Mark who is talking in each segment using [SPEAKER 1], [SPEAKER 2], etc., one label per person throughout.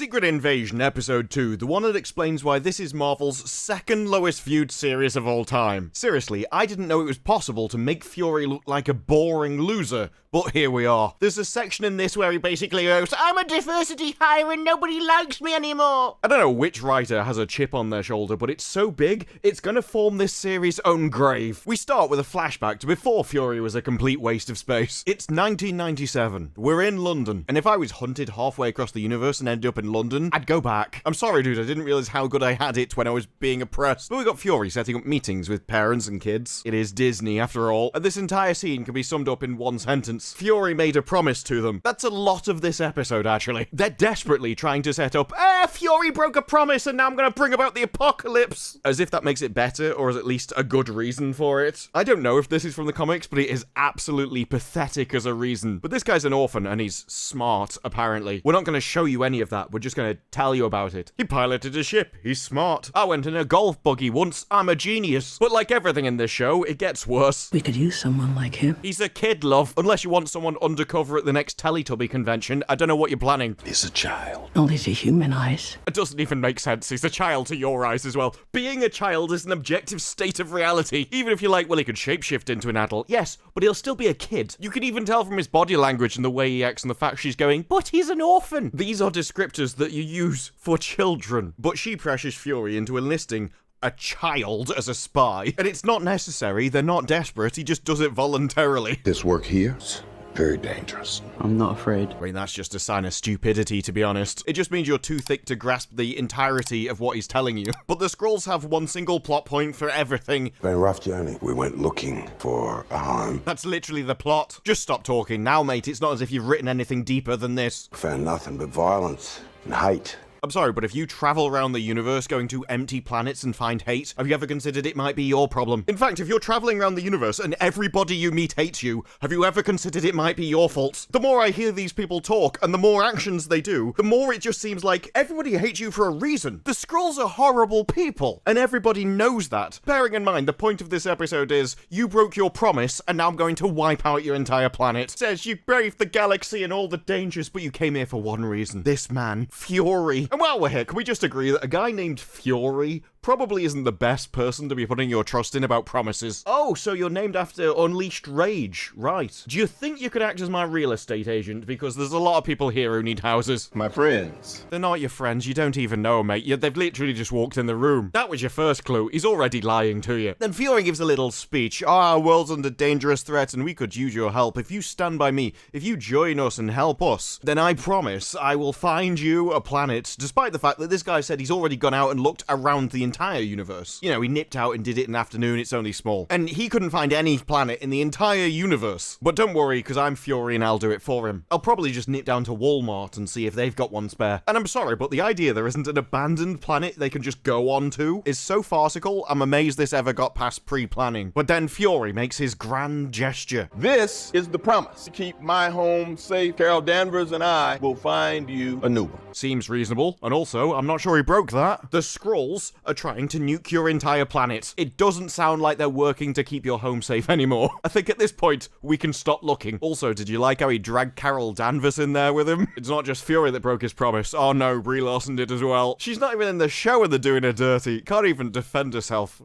[SPEAKER 1] Secret Invasion Episode 2, the one that explains why this is Marvel's second lowest viewed series of all time. Seriously, I didn't know it was possible to make Fury look like a boring loser, but here we are. There's a section in this where he basically goes, "I'm a diversity hire and nobody likes me anymore." I don't know which writer has a chip on their shoulder, but it's so big, it's gonna form this series' own grave. We start with a flashback to before Fury was a complete waste of space. It's 1997. We're in London, and if I was hunted halfway across the universe and ended up in London, I'd go back. I'm sorry, dude, I didn't realize how good I had it when I was being oppressed. But we got Fury setting up meetings with parents and kids. It is Disney, after all, and this entire scene can be summed up in one sentence. Fury made a promise to them. That's a lot of this episode, actually. They're desperately trying to set up, Fury broke a promise and now I'm gonna bring about the apocalypse. As if that makes it better, or is at least a good reason for it. I don't know if this is from the comics, but it is absolutely pathetic as a reason. But this guy's an orphan and he's smart, apparently. We're not gonna show you any of that, we're just gonna tell you about it. He piloted a ship, he's smart. I went in a golf buggy once, I'm a genius. But like everything in this show, it gets worse.
[SPEAKER 2] We could use someone like him.
[SPEAKER 1] He's a kid, love. Unless you want someone undercover at the next Teletubby convention, I don't know what you're planning.
[SPEAKER 3] He's a child.
[SPEAKER 2] Only to human eyes.
[SPEAKER 1] It doesn't even make sense. He's a child to your eyes as well. Being a child is an objective state of reality. Even if you're like, well, he could shapeshift into an adult. Yes, but he'll still be a kid. You can even tell from his body language and the way he acts and the fact she's going, but he's an orphan. These are descriptors that you use for children. But she pressures Fury into enlisting a child as a spy. And it's not necessary. They're not desperate. He just does it voluntarily.
[SPEAKER 3] This work here is very dangerous.
[SPEAKER 2] I'm not afraid.
[SPEAKER 1] I mean, that's just a sign of stupidity, to be honest. It just means you're too thick to grasp the entirety of what he's telling you. But the Skrulls have one single plot point for everything.
[SPEAKER 3] Been a rough journey. We went looking for a home.
[SPEAKER 1] That's literally the plot. Just stop talking now, mate. It's not as if you've written anything deeper than this.
[SPEAKER 3] Found nothing but violence and hate.
[SPEAKER 1] I'm sorry, but if you travel around the universe going to empty planets and find hate, have you ever considered it might be your problem? In fact, if you're traveling around the universe and everybody you meet hates you, have you ever considered it might be your fault? The more I hear these people talk and the more actions they do, the more it just seems like everybody hates you for a reason. The Skrulls are horrible people, and everybody knows that. Bearing in mind, the point of this episode is, you broke your promise and now I'm going to wipe out your entire planet. It says you braved the galaxy and all the dangers, but you came here for one reason. This man, Fury. And while we're here, can we just agree that a guy named Fury probably isn't the best person to be putting your trust in about promises? Oh, so you're named after Unleashed Rage, right. Do you think you could act as my real estate agent? Because there's a lot of people here who need houses.
[SPEAKER 4] My friends.
[SPEAKER 1] They're not your friends, you don't even know, mate. They've literally just walked in the room. That was your first clue. He's already lying to you. Then Fury gives a little speech. Our world's under dangerous threat and we could use your help. If you stand by me, if you join us and help us, then I promise I will find you a planet, despite the fact that this guy said he's already gone out and looked around the entire universe. You know, he nipped out and did it in an afternoon, it's only small. And he couldn't find any planet in the entire universe. But don't worry, because I'm Fury and I'll do it for him. I'll probably just nip down to Walmart and see if they've got one spare. And I'm sorry, but the idea there isn't an abandoned planet they can just go on to is so farcical, I'm amazed this ever got past pre-planning. But then Fury makes his grand gesture.
[SPEAKER 4] This is the promise. To keep my home safe, Carol Danvers and I will find you a new one.
[SPEAKER 1] Seems reasonable, and also, I'm not sure he broke that. The Skrulls are trying to nuke your entire planet. It doesn't sound like they're working to keep your home safe anymore. I think at this point, we can stop looking. Also, did you like how he dragged Carol Danvers in there with him? It's not just Fury that broke his promise. Oh no, Brie Larson did as well. She's not even in the show and they're doing her dirty. Can't even defend herself.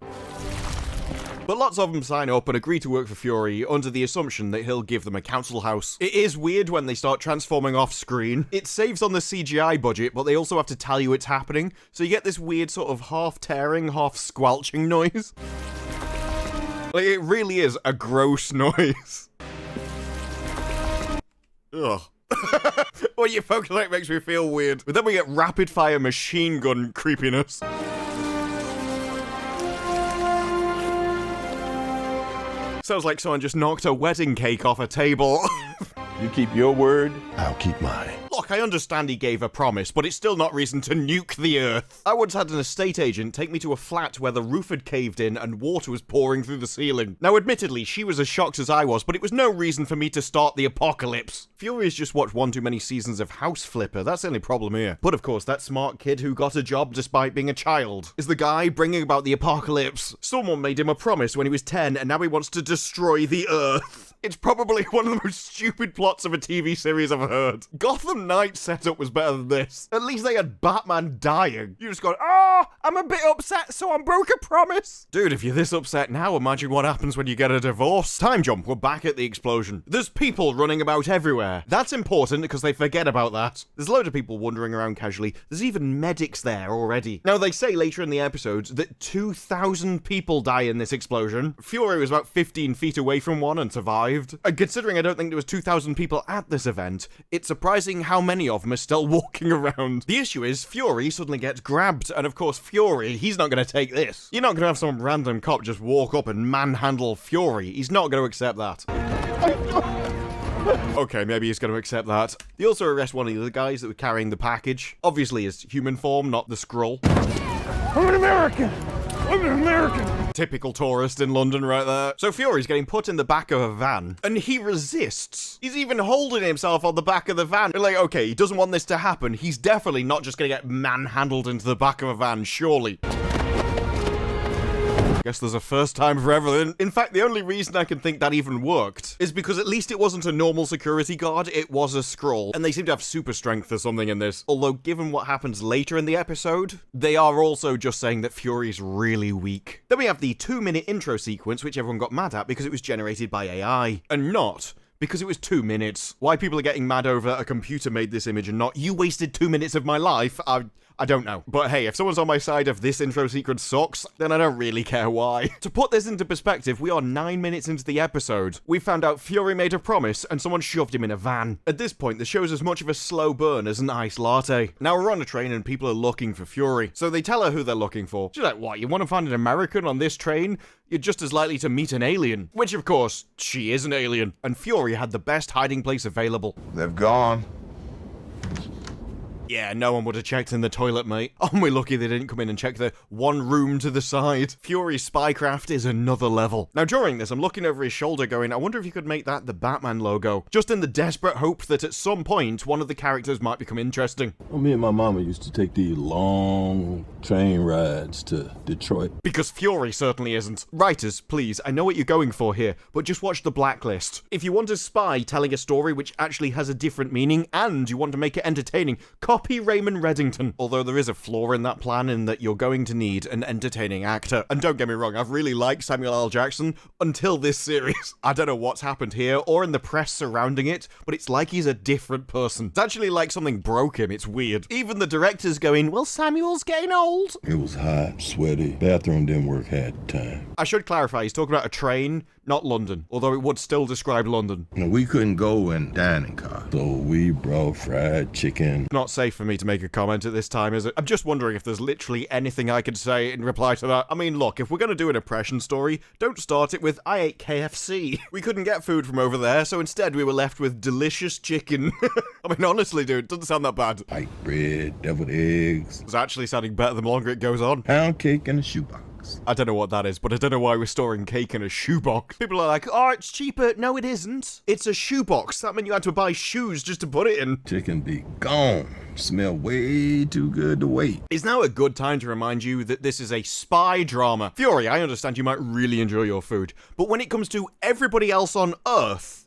[SPEAKER 1] But lots of them sign up and agree to work for Fury under the assumption that he'll give them a council house. It is weird when they start transforming off screen. It saves on the CGI budget, but they also have to tell you it's happening. So you get this weird sort of half tearing, half squelching noise. Like, it really is a gross noise. Ugh. When you focus on it, makes me feel weird. But then we get rapid fire machine gun creepiness. Sounds like someone just knocked a wedding cake off a table.
[SPEAKER 4] You keep your word,
[SPEAKER 3] I'll keep mine.
[SPEAKER 1] Look, I understand he gave a promise, but it's still not reason to nuke the Earth. I once had an estate agent take me to a flat where the roof had caved in and water was pouring through the ceiling. Now, admittedly, she was as shocked as I was, but it was no reason for me to start the apocalypse. Fury's just watched one too many seasons of House Flipper, that's the only problem here. But of course, that smart kid who got a job despite being a child is the guy bringing about the apocalypse. Someone made him a promise when he was 10, and now he wants to destroy the Earth. It's probably one of the most stupid plots of a TV series I've heard. Gotham Knight's setup was better than this. At least they had Batman dying. You just go, oh, I'm a bit upset, so I broke a promise. Dude, if you're this upset now, imagine what happens when you get a divorce. Time jump, we're back at the explosion. There's people running about everywhere. That's important because they forget about that. There's a load of people wandering around casually. There's even medics there already. Now, they say later in the episodes that 2,000 people die in this explosion. Fury was about 15 feet away from one and survived. And considering I don't think there was 2,000 people at this event, it's surprising how many of them are still walking around. The issue is Fury suddenly gets grabbed, and of course Fury, he's not going to take this. You're not going to have some random cop just walk up and manhandle Fury. He's not going to accept that. Okay, maybe he's going to accept that. They also arrest one of the other guys that were carrying the package. Obviously his human form, not the Skrull.
[SPEAKER 5] I'm an American! I'm an American!
[SPEAKER 1] Typical tourist in London right there. So Fury's getting put in the back of a van, and he resists. He's even holding himself on the back of the van. You're like, okay, he doesn't want this to happen. He's definitely not just going to get manhandled into the back of a van, surely. Guess there's a first time for everything. In fact, the only reason I can think that even worked is because at least it wasn't a normal security guard, it was a Skrull. And they seem to have super strength or something in this. Although, given what happens later in the episode, they are also just saying that Fury's really weak. Then we have the 2-minute intro sequence, which everyone got mad at because it was generated by AI. And not because it was 2 minutes. Why people are getting mad over a computer made this image and not, you wasted 2 minutes of my life, I don't know. But hey, if someone's on my side of this intro sequence sucks, then I don't really care why. To put this into perspective, we are 9 minutes into the episode. We found out Fury made a promise and someone shoved him in a van. At this point, the show's as much of a slow burn as an iced latte. Now we're on a train and people are looking for Fury. So they tell her who they're looking for. She's like, what, you want to find an American on this train? You're just as likely to meet an alien. Which, of course, she is an alien. And Fury had the best hiding place available.
[SPEAKER 3] They've gone.
[SPEAKER 1] Yeah, no one would have checked in the toilet, mate. Aren't we lucky they didn't come in and check the one room to the side? Fury's spycraft is another level. Now, during this, I'm looking over his shoulder going, I wonder if you could make that the Batman logo. Just in the desperate hope that at some point, one of the characters might become interesting.
[SPEAKER 6] Well, me and my mama used to take these long train rides to Detroit.
[SPEAKER 1] Because Fury certainly isn't. Writers, please, I know what you're going for here, but just watch The Blacklist. If you want a spy telling a story which actually has a different meaning, and you want to make it entertaining, copy Raymond Reddington. Although there is a flaw in that plan in that you're going to need an entertaining actor. And don't get me wrong, I've really liked Samuel L. Jackson until this series. I don't know what's happened here or in the press surrounding it, but it's like he's a different person. It's actually like something broke him, it's weird. Even the director's going, well, Samuel's getting old.
[SPEAKER 6] It was hot, sweaty. Bathroom didn't work half the time.
[SPEAKER 1] I should clarify, he's talking about a train, not London, although it would still describe London.
[SPEAKER 6] And we couldn't go and dine in cars, so we brought fried chicken.
[SPEAKER 1] Not safe for me to make a comment at this time, is it? I'm just wondering if there's literally anything I could say in reply to that. I mean, look, if we're going to do an oppression story, don't start it with, I ate KFC. We couldn't get food from over there, so instead we were left with delicious chicken. I mean, honestly, dude, it doesn't sound that bad.
[SPEAKER 6] White bread, deviled eggs.
[SPEAKER 1] It's actually sounding better the longer it goes on.
[SPEAKER 6] Pound cake in a shoebox.
[SPEAKER 1] I don't know what that is, but I don't know why we're storing cake in a shoebox. People are like, oh, it's cheaper. No, it isn't. It's a shoebox. That meant you had to buy shoes just to put it in.
[SPEAKER 6] Chicken be gone. Smell way too good to wait.
[SPEAKER 1] It's now a good time to remind you that this is a spy drama. Fury, I understand you might really enjoy your food, but when it comes to everybody else on Earth...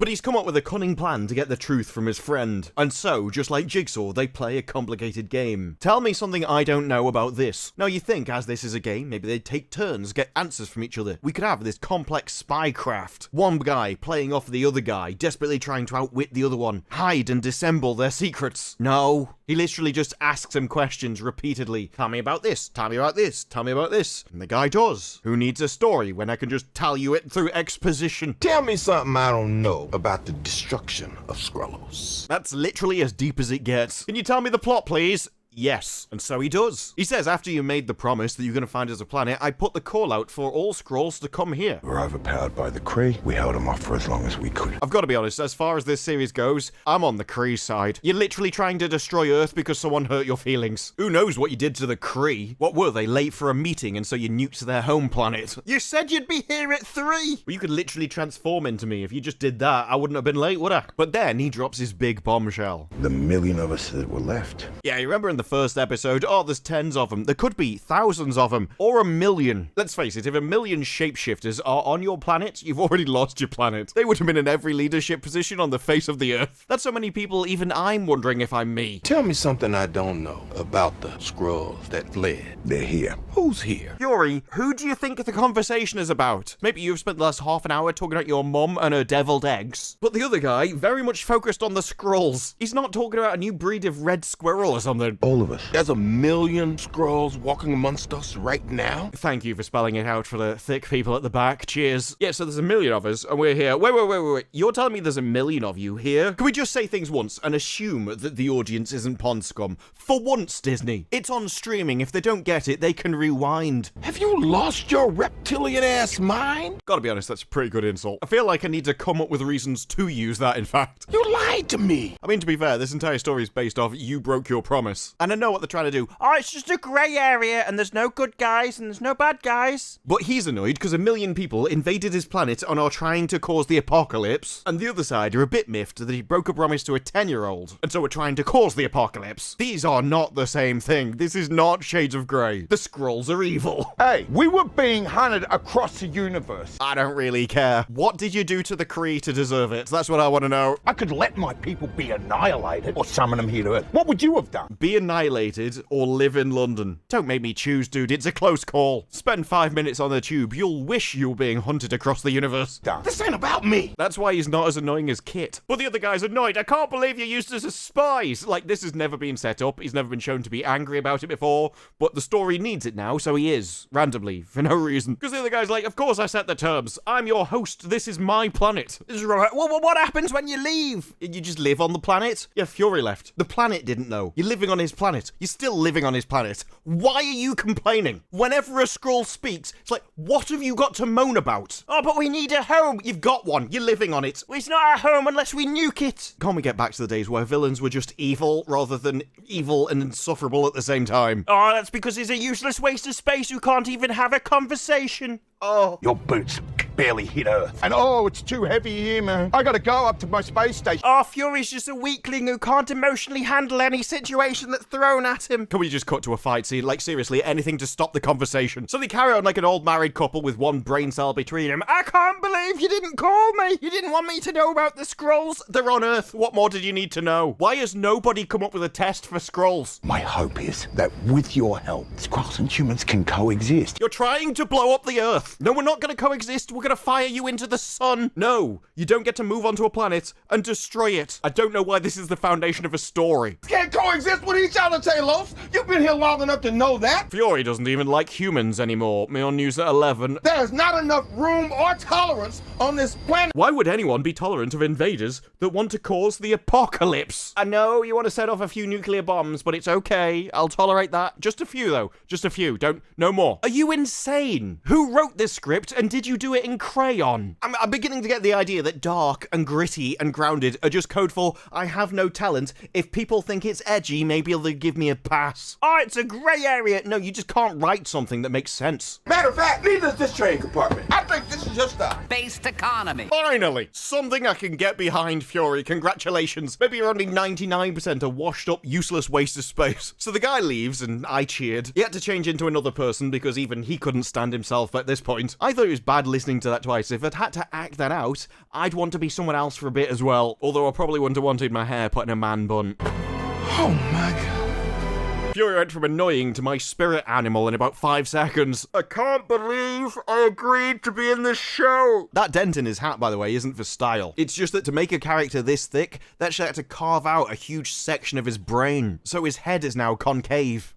[SPEAKER 1] But he's come up with a cunning plan to get the truth from his friend. And so, just like Jigsaw, they play a complicated game. Tell me something I don't know about this. Now you think, as this is a game, maybe they'd take turns, get answers from each other. We could have this complex spycraft. One guy playing off the other guy, desperately trying to outwit the other one, hide and dissemble their secrets. No. He literally just asks him questions repeatedly. Tell me about this, tell me about this, tell me about this. And the guy does. Who needs a story when I can just tell you it through exposition?
[SPEAKER 3] Tell me something I don't know about the destruction of Skrulls.
[SPEAKER 1] That's literally as deep as it gets. Can you tell me the plot, please? Yes, and so he does. He says after you made the promise that you're going to find us a planet, I put the call out for all Skrulls to come here.
[SPEAKER 3] We were overpowered by the Kree. We held them off for as long as we could.
[SPEAKER 1] I've got to be honest, as far as this series goes, I'm on the Kree side. You're literally trying to destroy Earth because someone hurt your feelings. Who knows what you did to the Kree? What were they, late for a meeting and so you nuked their home planet? You said you'd be here at 3! Well, you could literally transform into me. If you just did that, I wouldn't have been late, would I? But then he drops his big bombshell.
[SPEAKER 3] The million of us that were left.
[SPEAKER 1] Yeah, you remember in the the first episode, oh, there's tens of them. There could be thousands of them, or a million. Let's face it, if a million shapeshifters are on your planet, you've already lost your planet. They would have been in every leadership position on the face of the earth. That's so many people, even I'm wondering if I'm me.
[SPEAKER 3] Tell me something I don't know about the Skrulls that fled. They're here. Who's here?
[SPEAKER 1] Fury, who do you think the conversation is about? Maybe you've spent the last half an hour talking about your mum and her deviled eggs. But the other guy, very much focused on the Skrulls. He's not talking about a new breed of red squirrel or something.
[SPEAKER 3] All of us. There's a million Skrulls walking amongst us right now.
[SPEAKER 1] Thank you for spelling it out for the thick people at the back. Cheers. Yeah, so there's a million of us, and we're here. Wait. You're telling me there's a million of you here? Can we just say things once and assume that the audience isn't pond scum? For once, Disney. It's on streaming. If they don't get it, they can rewind.
[SPEAKER 3] Have you lost your reptilian-ass mind?
[SPEAKER 1] Gotta be honest, that's a pretty good insult. I feel like I need to come up with reasons to use that, in fact.
[SPEAKER 3] You lied to me.
[SPEAKER 1] I mean, to be fair, this entire story is based off you broke your promise. And I know what they're trying to do. Oh, it's just a grey area, and there's no good guys, and there's no bad guys. But he's annoyed because a million people invaded his planet and are trying to cause the apocalypse. And the other side are a bit miffed that he broke a promise to a 10-year-old. And so we're trying to cause the apocalypse. These are not the same thing. This is not Shades of Grey. The Skrulls are evil.
[SPEAKER 5] Hey, we were being hunted across the universe.
[SPEAKER 1] I don't really care. What did you do to the Kree to deserve it? That's what I want to know.
[SPEAKER 5] I could let my people be annihilated or summon them here to Earth. What would you have done?
[SPEAKER 1] Be annihilated or live in London. Don't make me choose, dude. It's a close call. Spend 5 minutes on the tube. You'll wish you were being hunted across the universe.
[SPEAKER 3] This ain't about me.
[SPEAKER 1] That's why he's not as annoying as Kit. But the other guy's annoyed. I can't believe you used us as spies. Like, this has never been set up. He's never been shown to be angry about it before. But the story needs it now, so he is. Randomly. For no reason. Because the other guy's like, of course I set the terms. I'm your host. This is my planet. This is right. Well, what happens when you leave? You just live on the planet? Yeah, Fury left. The planet didn't know. You're living on his planet. You're still living on his planet. Why are you complaining? Whenever a Skrull speaks, it's like, what have you got to moan about? Oh, but we need a home. You've got one. You're living on it. Well, it's not our home unless we nuke it. Can't we get back to the days where villains were just evil rather than evil and insufferable at the same time? Oh, that's because he's a useless waste of space who can't even have a conversation. Oh.
[SPEAKER 5] Your boots barely hit Earth. And oh, it's too heavy here, man. I gotta go up to my space station.
[SPEAKER 1] Oh, Fury's just a weakling who can't emotionally handle any situation that's thrown at him. Can we just cut to a fight scene? Like, seriously, anything to stop the conversation. So they carry on like an old married couple with one brain cell between them. I can't believe you didn't call me. You didn't want me to know about the Skrulls. They're on Earth. What more did you need to know? Why has nobody come up with a test for Skrulls?
[SPEAKER 5] My hope is that with your help, Skrulls and humans can coexist.
[SPEAKER 1] You're trying to blow up the Earth. No, we're not going to coexist. We're going to fire you into the sun. No, you don't get to move onto a planet and destroy it. I don't know why this is the foundation of a story.
[SPEAKER 3] Can't coexist with each other, Talos. You've been here long enough to know that.
[SPEAKER 1] Fury doesn't even like humans anymore. Me on news at 11.
[SPEAKER 3] There's not enough room or tolerance on this planet.
[SPEAKER 1] Why would anyone be tolerant of invaders that want to cause the apocalypse? I know you want to set off a few nuclear bombs, but it's okay. I'll tolerate that. Just a few, though. Just a few. No more. Are you insane? Who wrote this script, and did you do it in crayon? I'm beginning to get the idea that dark and gritty and grounded are just code for I have no talent. If people think it's edgy, maybe they'll give me a pass. Oh, it's a grey area. No, you just can't write something that makes sense.
[SPEAKER 3] Matter of fact, neither is this train compartment. I think this is just a
[SPEAKER 2] Based economy.
[SPEAKER 1] Finally, something I can get behind, Fury. Congratulations. Maybe you're only 99% a washed up, useless waste of space. So the guy leaves, and I cheered. He had to change into another person because even he couldn't stand himself at this point. I thought it was bad listening to that twice. If I'd had to act that out, I'd want to be someone else for a bit as well. Although I probably wouldn't have wanted my hair put in a man bun.
[SPEAKER 3] Oh my God.
[SPEAKER 1] Fury went from annoying to my spirit animal in about 5 seconds. I can't believe I agreed to be in this show. That dent in his hat, by the way, isn't for style. It's just that to make a character this thick, that should have to carve out a huge section of his brain. So his head is now concave.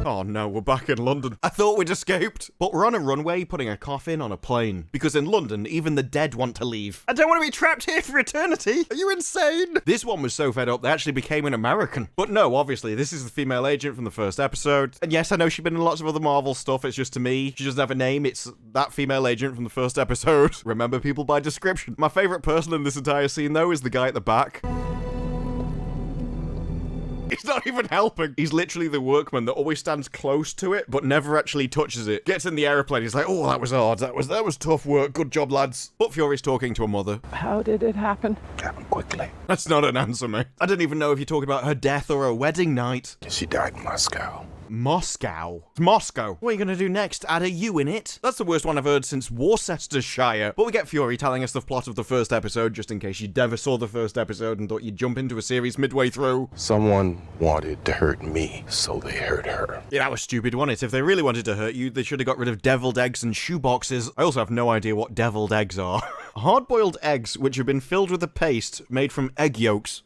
[SPEAKER 1] Oh no, we're back in London. I thought we'd escaped. But we're on a runway putting a coffin on a plane. Because in London, even the dead want to leave. I don't want to be trapped here for eternity. Are you insane? This one was so fed up, they actually became an American. But no, obviously, this is the female agent from the first episode. And yes, I know she's been in lots of other Marvel stuff. It's just to me, she doesn't have a name. It's that female agent from the first episode. Remember people by description. My favorite person in this entire scene, though, is the guy at the back. He's not even helping. He's literally the workman that always stands close to it, but never actually touches it. Gets in the aeroplane, he's like, oh, that was hard. That was tough work. Good job, lads. But Fury's talking to a mother.
[SPEAKER 2] How did it happen?
[SPEAKER 3] Happened quickly.
[SPEAKER 1] That's not an answer, mate. I don't even know if you're talking about her death or her wedding night.
[SPEAKER 3] She died in Moscow.
[SPEAKER 1] Moscow. It's Moscow. What are you going to do next? Add a U in it? That's the worst one I've heard since Worcestershire. But we get Fury telling us the plot of the first episode, just in case you never saw the first episode and thought you'd jump into a series midway through.
[SPEAKER 3] Someone wanted to hurt me, so they hurt her.
[SPEAKER 1] Yeah, that was stupid, wasn't it? If they really wanted to hurt you, they should have got rid of deviled eggs and shoeboxes. I also have no idea what deviled eggs are. Hard-boiled eggs, which have been filled with a paste made from egg yolks.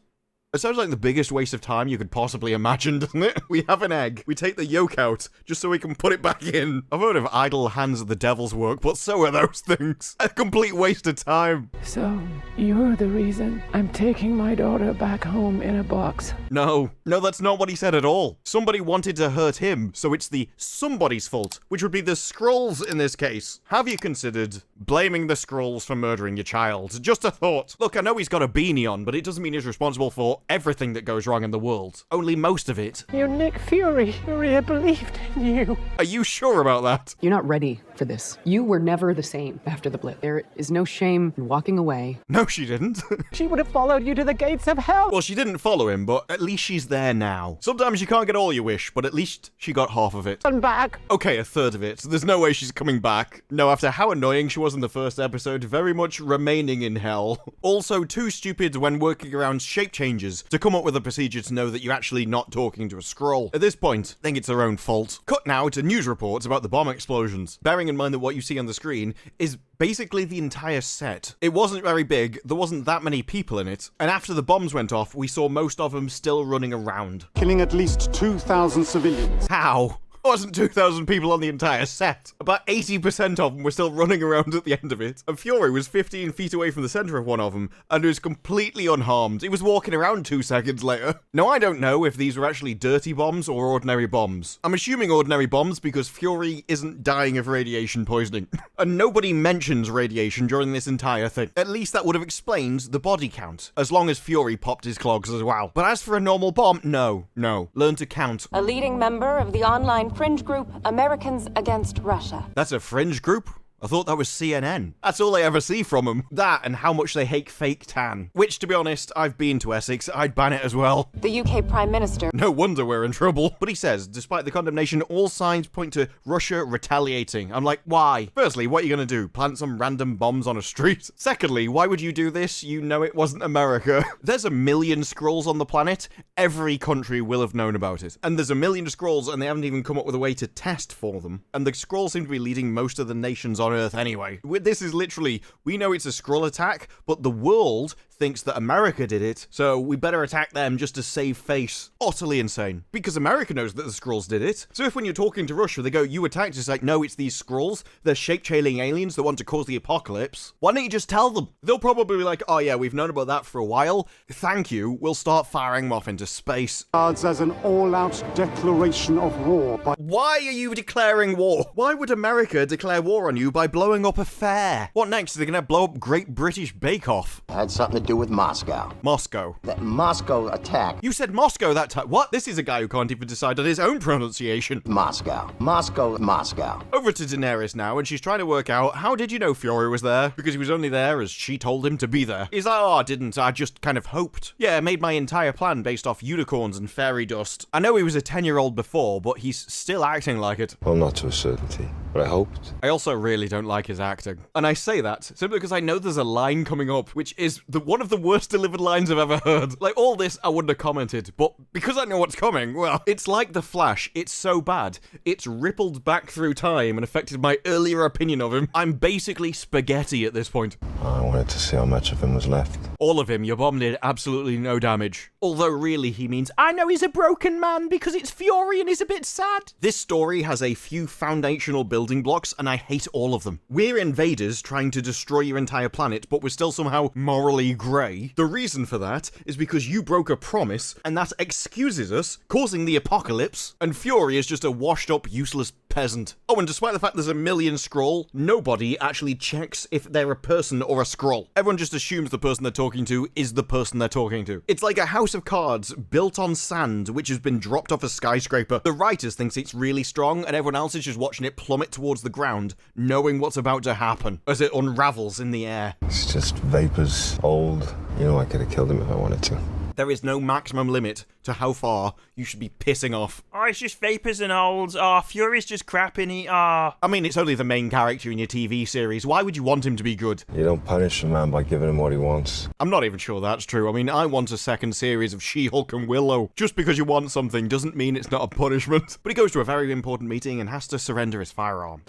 [SPEAKER 1] It sounds like the biggest waste of time you could possibly imagine, doesn't it? We have an egg, we take the yolk out, just so we can put it back in. I've heard of idle hands of the devil's work, but so are those things. A complete waste of time.
[SPEAKER 2] So, you're the reason I'm taking my daughter back home in a box.
[SPEAKER 1] No, that's not what he said at all. Somebody wanted to hurt him, so it's the somebody's fault, which would be the Skrulls in this case. Have you considered blaming the Skrulls for murdering your child? Just a thought. Look, I know he's got a beanie on, but it doesn't mean he's responsible for everything that goes wrong in the world. Only most of it.
[SPEAKER 2] You're Nick Fury. Fury, I believed in you.
[SPEAKER 1] Are you sure about that?
[SPEAKER 7] You're not ready for this. You were never the same after the blip. There is no shame in walking away.
[SPEAKER 1] No, she didn't.
[SPEAKER 2] She would have followed you to the gates of hell.
[SPEAKER 1] Well, she didn't follow him, but at least she's there now. Sometimes you can't get all you wish, but at least she got half of it.
[SPEAKER 2] I'm back.
[SPEAKER 1] Okay, a third of it. There's no way she's coming back. No, after how annoying she was in the first episode, very much remaining in hell. Also, too stupid when working around shape changes to come up with a procedure to know that you're actually not talking to a Skrull. At this point, I think it's their own fault. Cut now to news reports about the bomb explosions. Bearing in mind that what you see on the screen is basically the entire set. It wasn't very big, there wasn't that many people in it, and after the bombs went off, we saw most of them still running around.
[SPEAKER 8] Killing at least 2,000 civilians.
[SPEAKER 1] How? It wasn't 2,000 people on the entire set. About 80% of them were still running around at the end of it. And Fury was 15 feet away from the center of one of them, and was completely unharmed. He was walking around 2 seconds later. Now, I don't know if these were actually dirty bombs or ordinary bombs. I'm assuming ordinary bombs because Fury isn't dying of radiation poisoning. And nobody mentions radiation during this entire thing. At least that would have explained the body count, as long as Fury popped his clogs as well. But as for a normal bomb, no. Learn to count.
[SPEAKER 9] A leading member of the online fringe group Americans Against Russia.
[SPEAKER 1] That's a fringe group? I thought that was CNN. That's all I ever see from them. That and how much they hate fake tan. Which, to be honest, I've been to Essex. I'd ban it as well.
[SPEAKER 9] The UK Prime Minister.
[SPEAKER 1] No wonder we're in trouble. But he says, despite the condemnation, all signs point to Russia retaliating. I'm like, why? Firstly, what are you going to do? Plant some random bombs on a street? Secondly, why would you do this? You know it wasn't America. There's 1 million Skrulls on the planet. Every country will have known about it. And there's 1 million Skrulls and they haven't even come up with a way to test for them. And the Skrulls seem to be leading most of the nations on Earth anyway. This is literally, we know it's a Skrull attack, but the world thinks that America did it, so we better attack them just to save face. Utterly insane. Because America knows that the Skrulls did it. So if when you're talking to Russia, they go, you attacked, it's like, no, it's these Skrulls. They're shape-chaining aliens that want to cause the apocalypse. Why don't you just tell them? They'll probably be like, oh yeah, we've known about that for a while. Thank you. We'll start firing them off into space.
[SPEAKER 8] As an all-out declaration of war.
[SPEAKER 1] Why are you declaring war? Why would America declare war on you by blowing up a fair? What next? Are they going to blow up Great British Bake Off?
[SPEAKER 10] Had something to do with Moscow.
[SPEAKER 1] Moscow.
[SPEAKER 10] That Moscow attack.
[SPEAKER 1] You said Moscow that time. What? This is a guy who can't even decide on his own pronunciation.
[SPEAKER 10] Moscow.
[SPEAKER 1] Over to Daenerys now, and she's trying to work out, how did you know Fury was there? Because he was only there as she told him to be there. He's like, oh, I didn't. I just kind of hoped. Yeah, I made my entire plan based off unicorns and fairy dust. I know he was a 10-year-old before, but he's still acting like it.
[SPEAKER 3] Well, not to a certainty, but I hoped.
[SPEAKER 1] I also really don't like his acting. And I say that simply because I know there's a line coming up, which is one of the worst delivered lines I've ever heard. Like, all this, I wouldn't have commented, but because I know what's coming, well, it's like The Flash. It's so bad. It's rippled back through time and affected my earlier opinion of him. I'm basically spaghetti at this point.
[SPEAKER 3] I wanted to see how much of him was left.
[SPEAKER 1] All of him. Your bomb did absolutely no damage. Although really he means, I know he's a broken man because it's Fury and he's a bit sad. This story has a few foundational building blocks and I hate all of them. We're invaders trying to destroy your entire planet, but we're still somehow morally grey. The reason for that is because you broke a promise and that excuses us causing the apocalypse, and Fury is just a washed up, useless peasant. Oh, and despite the fact there's a million Skrull, nobody actually checks if they're a person or a Skrull. Everyone just assumes the person they're talking to is the person they're talking to. It's like a house of cards built on sand which has been dropped off a skyscraper. The writers think it's really strong and everyone else is just watching it plummet towards the ground, knowing what's about to happen as it unravels in the air.
[SPEAKER 11] It's just vapors, old. You know, I could have killed him if I wanted to.
[SPEAKER 1] There is no maximum limit to how far you should be pissing off.
[SPEAKER 12] Oh, it's just vapors and olds. Oh, Fury's just crap in it. Oh.
[SPEAKER 1] I mean, it's only the main character in your TV series. Why would you want him to be good?
[SPEAKER 11] You don't punish a man by giving him what he wants.
[SPEAKER 1] I'm not even sure that's true. I mean, I want a second series of She-Hulk and Willow. Just because you want something doesn't mean it's not a punishment. But he goes to a very important meeting and has to surrender his firearm.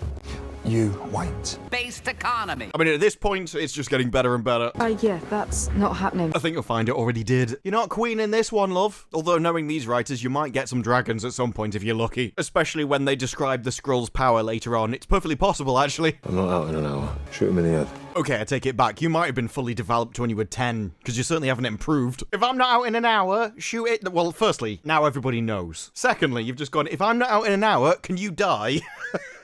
[SPEAKER 11] You wait.
[SPEAKER 13] Based economy.
[SPEAKER 1] I mean, at this point, it's just getting better and better.
[SPEAKER 14] Yeah, that's not happening.
[SPEAKER 1] I think you'll find it already did. You're not queen in this one, love. Although, knowing these writers, you might get some dragons at some point if you're lucky. Especially when they describe the Skrull's power later on. It's perfectly possible, actually.
[SPEAKER 11] I'm not out in an hour. Shoot him in the head.
[SPEAKER 1] Okay, I take it back. You might have been fully developed when you were 10, because you certainly haven't improved. If I'm not out in an hour, shoot it. Well, firstly, now everybody knows. Secondly, you've just gone, if I'm not out in an hour, can you die?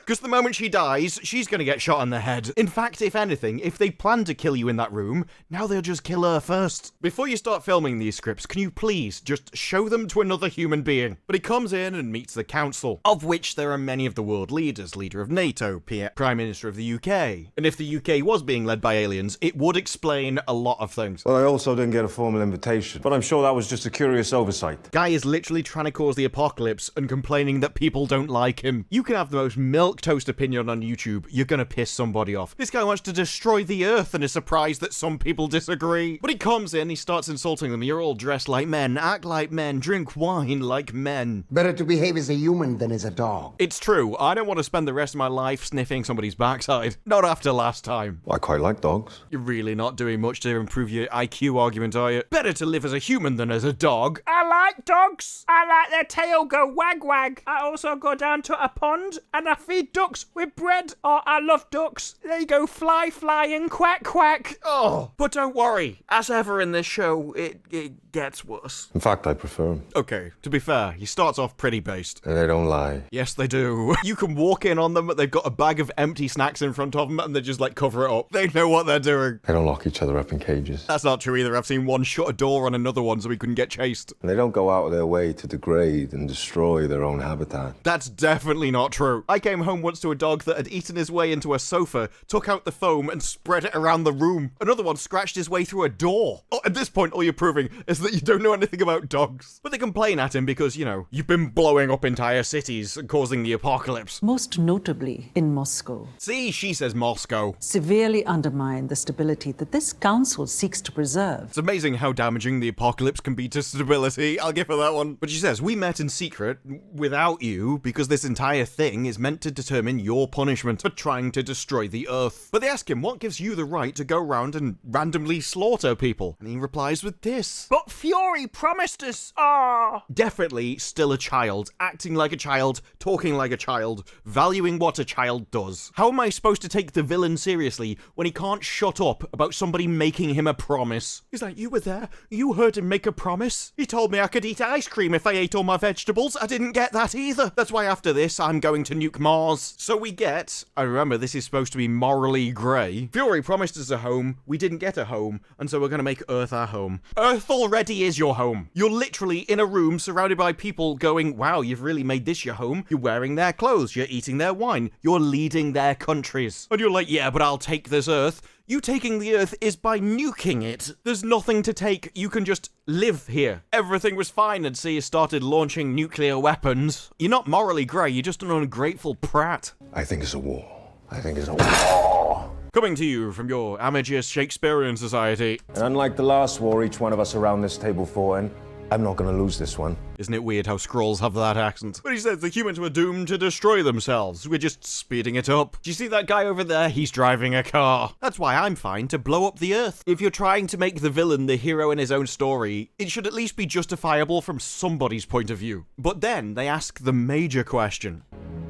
[SPEAKER 1] Because the moment she dies, she's going to get shot in the head. In fact, if anything, if they plan to kill you in that room, now they'll just kill her first. Before you start filming these scripts, can you please just show them to another human being? But he comes in and meets the council, of which there are many of the world leaders, leader of NATO, Prime Minister of the UK. And if the UK was being led by aliens, it would explain a lot of things.
[SPEAKER 11] Well, I also didn't get a formal invitation, but I'm sure that was just a curious oversight.
[SPEAKER 1] Guy is literally trying to cause the apocalypse and complaining that people don't like him. You can have the most milquetoast opinion on YouTube, you're gonna piss somebody off. This guy wants to destroy the earth and is surprised that some people disagree. But he comes in, he starts insulting them. You're all dressed like men, act like men, drink wine like men.
[SPEAKER 10] Better to behave as a human than as a dog.
[SPEAKER 1] It's true, I don't want to spend the rest of my life sniffing somebody's backside. Not after last time.
[SPEAKER 11] I quite like dogs.
[SPEAKER 1] You're really not doing much to improve your IQ argument, are you? Better to live as a human than as a dog.
[SPEAKER 12] I like dogs. I like their tail go wag wag. I also go down to a pond and I feed ducks with bread. Oh, I love ducks. They go fly and quack quack.
[SPEAKER 1] Oh, but don't worry. As ever in this show, it gets worse.
[SPEAKER 11] In fact, I prefer them.
[SPEAKER 1] Okay, to be fair, he starts off pretty based.
[SPEAKER 11] And they don't lie.
[SPEAKER 1] Yes, they do. You can walk in on them, but they've got a bag of empty snacks in front of them, and they just, like, cover it up. They know what they're doing.
[SPEAKER 11] They don't lock each other up in cages.
[SPEAKER 1] That's not true either. I've seen one shut a door on another one so he couldn't get chased.
[SPEAKER 11] And they don't go out of their way to degrade and destroy their own habitat.
[SPEAKER 1] That's definitely not true. I came home once to a dog that had eaten his way into a sofa, took out the foam, and spread it around the room. Another one scratched his way through a door. Oh, at this point, all you're proving is that you don't know anything about dogs. But they complain at him because, you know, you've been blowing up entire cities and causing the apocalypse.
[SPEAKER 15] Most notably in Moscow.
[SPEAKER 1] See, she says Moscow.
[SPEAKER 15] Severely undermine the stability that this council seeks to preserve.
[SPEAKER 1] It's amazing how damaging the apocalypse can be to stability. I'll give her that one. But she says, we met in secret without you because this entire thing is meant to determine your punishment for trying to destroy the Earth. But they ask him, what gives you the right to go around and randomly slaughter people? And he replies with this.
[SPEAKER 12] But Fury promised us. Ah.
[SPEAKER 1] Definitely still a child, acting like a child, talking like a child, valuing what a child does. How am I supposed to take the villain seriously when he can't shut up about somebody making him a promise? He's like, you were there, you heard him make a promise. He told me I could eat ice cream if I ate all my vegetables. I didn't get that either. That's why after this, I'm going to nuke Mars. So we get, I remember this is supposed to be morally grey. Fury promised us a home, we didn't get a home, and so we're gonna make Earth our home. Earth already is your home. You're literally in a room surrounded by people going, wow, you've really made this your home. You're wearing their clothes, you're eating their wine, you're leading their countries. And you're like, yeah, but I'll take this Earth. You taking the Earth is by nuking it. There's nothing to take. You can just live here. Everything was fine until you started launching nuclear weapons. You're not morally grey, you're just an ungrateful prat.
[SPEAKER 11] I think it's a war. I think it's a war.
[SPEAKER 1] Coming to you from your amateur Shakespearean society.
[SPEAKER 11] And unlike the last war each one of us around this table fought in, I'm not going to lose this one.
[SPEAKER 1] Isn't it weird how Skrulls have that accent? But he says the humans were doomed to destroy themselves. We're just speeding it up. Do you see that guy over there? He's driving a car. That's why I'm fine to blow up the Earth. If you're trying to make the villain the hero in his own story, it should at least be justifiable from somebody's point of view. But then they ask the major question.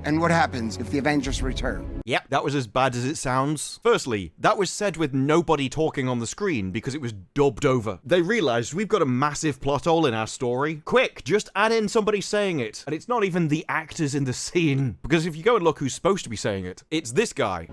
[SPEAKER 10] And what happens if the Avengers return?
[SPEAKER 1] Yep, that was as bad as it sounds. Firstly, that was said with nobody talking on the screen because it was dubbed over. They realized we've got a massive plot hole in our story. Quick, just add in somebody saying it. And it's not even the actors in the scene. Because if you go and look who's supposed to be saying it, it's this guy.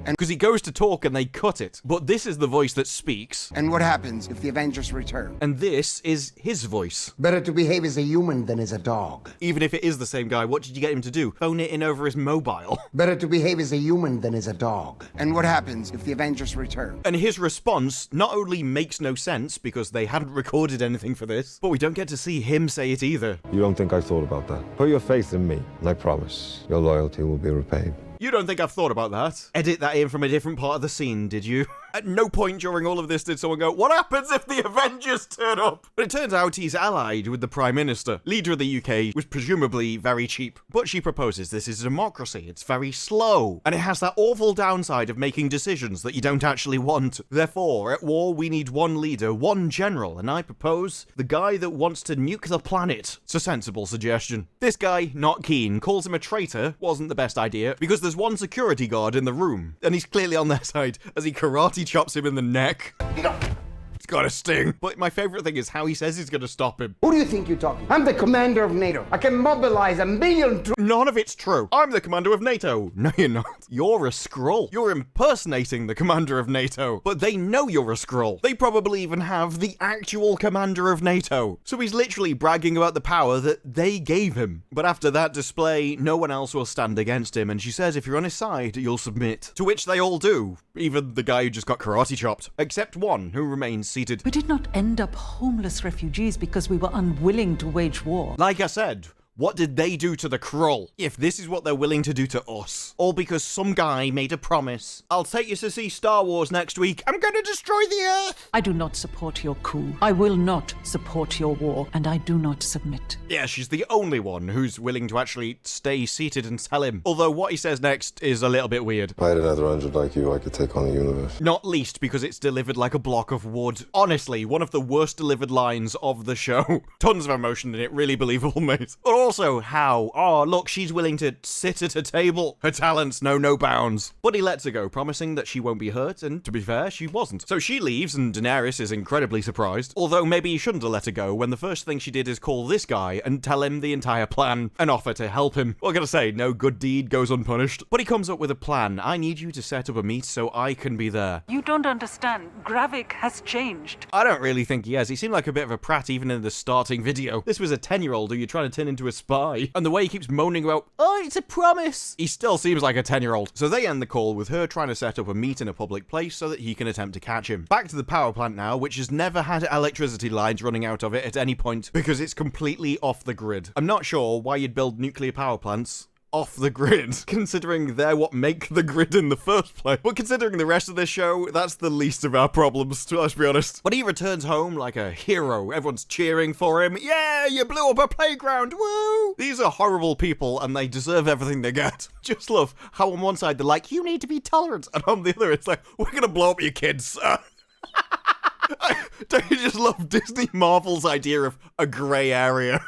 [SPEAKER 1] And because he goes to talk and they cut it. But this is the voice that speaks.
[SPEAKER 10] And what happens if the Avengers return?
[SPEAKER 1] And this is his voice.
[SPEAKER 10] Better to behave as a human than as a dog.
[SPEAKER 1] Even if it is the same guy, what did you get him to do? Phone it in over his mobile.
[SPEAKER 10] Better to behave as a human than as a dog. And what happens if the Avengers return?
[SPEAKER 1] And his response not only makes no sense because they hadn't recorded anything for this, but we don't get to see him say it either.
[SPEAKER 11] You don't think I thought about that? Put your faith in me, and I promise your loyalty will be repaid.
[SPEAKER 1] You don't think I've thought about that? Edit that in from a different part of the scene, did you? At no point during all of this did someone go, what happens if the Avengers turn up? But it turns out he's allied with the Prime Minister. Leader of the UK was presumably very cheap. But she proposes this is a democracy. It's very slow. And it has that awful downside of making decisions that you don't actually want. Therefore, at war, we need one leader, one general. And I propose the guy that wants to nuke the planet. It's a sensible suggestion. This guy, not keen, calls him a traitor. Wasn't the best idea because there's one security guard in the room. And he's clearly on their side as he karate chops him in the neck. It's got a sting. But my favorite thing is how he says he's going to stop him.
[SPEAKER 10] Who do you think you're talking? I'm the commander of NATO. I can mobilize 1 million troops.
[SPEAKER 1] None of it's true. I'm the commander of NATO. No, you're not. You're a Skrull. You're impersonating the commander of NATO. But they know you're a Skrull. They probably even have the actual commander of NATO. So he's literally bragging about the power that they gave him. But after that display, no one else will stand against him. And she says if you're on his side, you'll submit. To which they all do. Even the guy who just got karate chopped. Except one, who remains seated.
[SPEAKER 15] We did not end up homeless refugees because we were unwilling to wage war.
[SPEAKER 1] Like I said, what did they do to the Skrull? If this is what they're willing to do to us. All because some guy made a promise. I'll take you to see Star Wars next week. I'm going to destroy the Earth.
[SPEAKER 15] I do not support your coup. I will not support your war, and I do not submit.
[SPEAKER 1] Yeah, she's the only one who's willing to actually stay seated and tell him. Although what he says next is a little bit weird.
[SPEAKER 11] If I had another 100 like you, I could take on the universe.
[SPEAKER 1] Not least because it's delivered like a block of wood. Honestly, one of the worst delivered lines of the show. Tons of emotion in it, really believable, mate. But also how, oh look, she's willing to sit at a table. Her talents know no bounds. But he lets her go, promising that she won't be hurt, and to be fair, she wasn't. So she leaves and Daenerys is incredibly surprised. Although maybe he shouldn't have let her go when the first thing she did is call this guy and tell him the entire plan and offer to help him. What can I say, no good deed goes unpunished. But he comes up with a plan. I need you to set up a meet so I can be there.
[SPEAKER 15] You don't understand. Gravik has changed.
[SPEAKER 1] I don't really think he has. He seemed like a bit of a prat even in the starting video. This was a 10-year-old who you're trying to turn into a spy. And the way he keeps moaning about, oh, it's a promise. He still seems like a 10-year-old. So they end the call with her trying to set up a meet in a public place so that he can attempt to catch him. Back to the power plant now, which has never had electricity lines running out of it at any point because it's completely off the grid. I'm not sure why you'd build nuclear power plants off the grid, considering they're what make the grid in the first place. But considering the rest of this show, that's the least of our problems, let's be honest. But he returns home like a hero. Everyone's cheering for him. Yeah, you blew up a playground, woo! These are horrible people, and they deserve everything they get. Just love how on one side they're like, you need to be tolerant, and on the other it's like, we're gonna blow up your kids. Don't you just love Disney Marvel's idea of a grey area?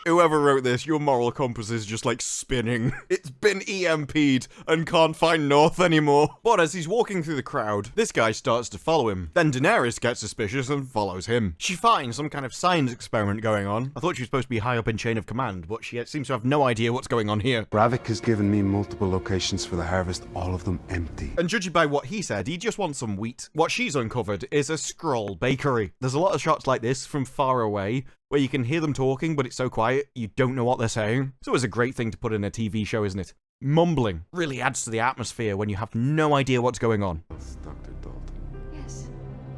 [SPEAKER 1] Whoever wrote this, your moral compass is just like spinning. It's been EMP'd and can't find north anymore. But as he's walking through the crowd, this guy starts to follow him. Then Daenerys gets suspicious and follows him. She finds some kind of science experiment going on. I thought she was supposed to be high up in chain of command, but she seems to have no idea what's going on here.
[SPEAKER 13] Gravik has given me multiple locations for the harvest, all of them empty.
[SPEAKER 1] And judging by what he said, he just wants some wheat. What she's uncovered is a Skrull bakery. There's a lot of shots like this from far away, where you can hear them talking, but it's so quiet, you don't know what they're saying. It's always a great thing to put in a TV show, isn't it? Mumbling really adds to the atmosphere when you have no idea what's going on.
[SPEAKER 14] Yes.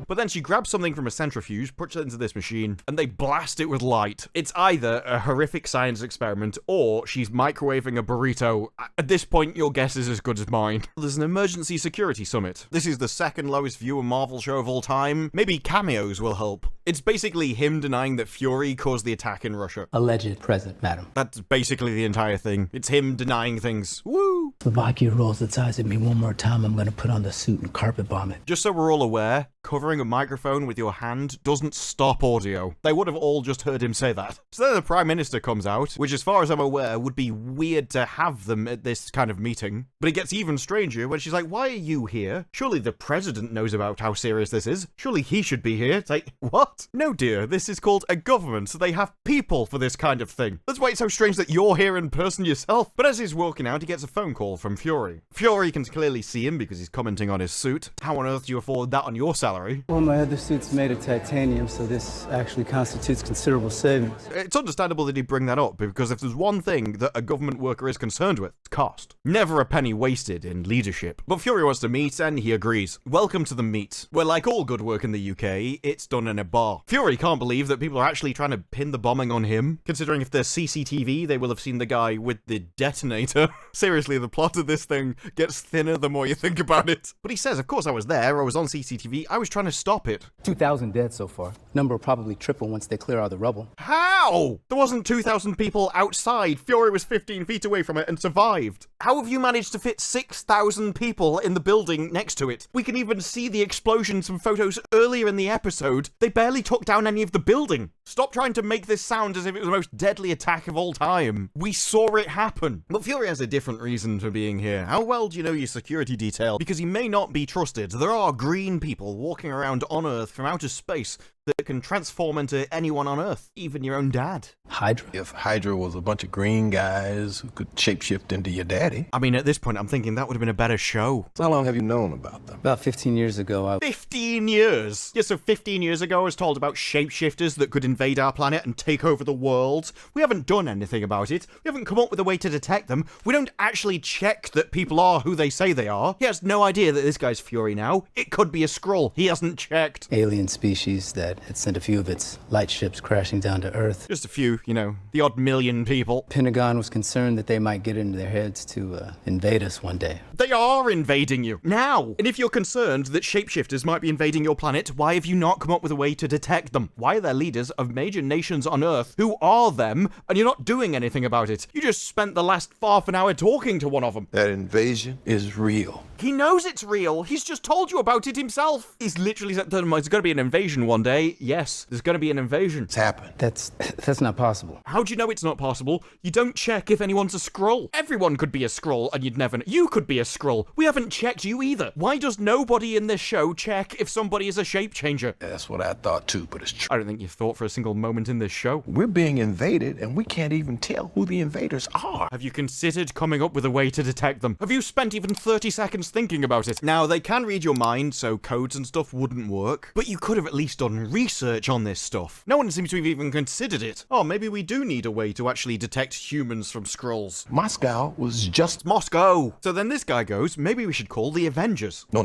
[SPEAKER 1] But then she grabs something from a centrifuge, puts it into this machine, and they blast it with light. It's either a horrific science experiment, or she's microwaving a burrito. At this point, your guess is as good as mine. There's an emergency security summit. This is the second lowest viewer Marvel show of all time. Maybe cameos will help. It's basically him denying that Fury caused the attack in Russia.
[SPEAKER 16] Alleged present, madam.
[SPEAKER 1] That's basically the entire thing. It's him denying things. Woo!
[SPEAKER 16] Slovakia rolls its eyes at me one more time, I'm gonna put on the suit and carpet bomb it.
[SPEAKER 1] Just so we're all aware, covering a microphone with your hand doesn't stop audio. They would have all just heard him say that. So then the Prime Minister comes out, which as far as I'm aware would be weird to have them at this kind of meeting. But it gets even stranger when she's like, why are you here? Surely the President knows about how serious this is. Surely he should be here. It's like, what? No dear, this is called a government, so they have people for this kind of thing. That's why it's so strange that you're here in person yourself. But as he's walking out, he gets a phone call from Fury. Fury can clearly see him because he's commenting on his suit. How on earth do you afford that on your salary?
[SPEAKER 16] Well, my other suit's made of titanium, so this actually constitutes considerable savings.
[SPEAKER 1] It's understandable that he'd bring that up, because if there's one thing that a government worker is concerned with, it's cost. Never a penny wasted in leadership. But Fury wants to meet, and he agrees. Welcome to the meet, where like all good work in the UK, it's done in a bar. Fury can't believe that people are actually trying to pin the bombing on him, considering if there's CCTV, they will have seen the guy with the detonator. Seriously, the plot of this thing gets thinner the more you think about it. But he says, of course I was there, I was on CCTV, I was trying to stop it.
[SPEAKER 16] 2,000 dead so far. Number will probably triple once they clear all the rubble.
[SPEAKER 1] How? There wasn't 2,000 people outside. Fury was 15 feet away from it and survived. How have you managed to fit 6,000 people in the building next to it? We can even see the explosions from photos earlier in the episode. They barely took down any of the building. Stop trying to make this sound as if it was the most deadly attack of all time. We saw it happen. But Fury has a different reason for being here. How well do you know your security detail? Because he may not be trusted. There are green people walking around on Earth from outer space that can transform into anyone on Earth, even your own dad.
[SPEAKER 16] Hydra?
[SPEAKER 3] If Hydra was a bunch of green guys who could shapeshift into your daddy.
[SPEAKER 1] I mean, at this point, I'm thinking that would have been a better show.
[SPEAKER 3] So how long have you known about them?
[SPEAKER 16] About 15 years ago,
[SPEAKER 1] 15 years? Yeah, so 15 years ago I was told about shapeshifters that could invade our planet and take over the world. We haven't done anything about it. We haven't come up with a way to detect them. We don't actually check that people are who they say they are. He has no idea that this guy's Fury now. It could be a Skrull. He hasn't checked.
[SPEAKER 16] Alien species that had sent a few of its light ships crashing down to Earth.
[SPEAKER 1] Just a few, you know, the odd million people.
[SPEAKER 16] Pentagon was concerned that they might get into their heads to invade us one day.
[SPEAKER 1] They are invading you now. And if you're concerned that shapeshifters might be invading your planet, why have you not come up with a way to detect them? Why are there leaders of major nations on Earth who are them, and you're not doing anything about it? You just spent the last half an hour talking to one of them.
[SPEAKER 3] That invasion is real.
[SPEAKER 1] He knows it's real. He's just told you about it himself. He's literally said, there's going to be an invasion one day. Yes, there's going to be an invasion.
[SPEAKER 3] It's happened.
[SPEAKER 16] That's not possible.
[SPEAKER 1] How do you know it's not possible? You don't check if anyone's a Skrull. Everyone could be a Skrull, and you'd never know. You could be a Skrull. We haven't checked you either. Why does nobody in this show check if somebody is a shape changer?
[SPEAKER 3] That's what I thought too, but it's true.
[SPEAKER 1] I don't think you've thought for a single moment in this show.
[SPEAKER 3] We're being invaded, and we can't even tell who the invaders are.
[SPEAKER 1] Have you considered coming up with a way to detect them? Have you spent even 30 seconds thinking about it? Now, they can read your mind, so codes and stuff wouldn't work, but you could have at least done research on this stuff. No one seems to have even considered it. Oh, maybe we do need a way to actually detect humans from Skrulls.
[SPEAKER 3] Moscow was just
[SPEAKER 1] Moscow. So then this guy goes, maybe we should call the Avengers.
[SPEAKER 3] No,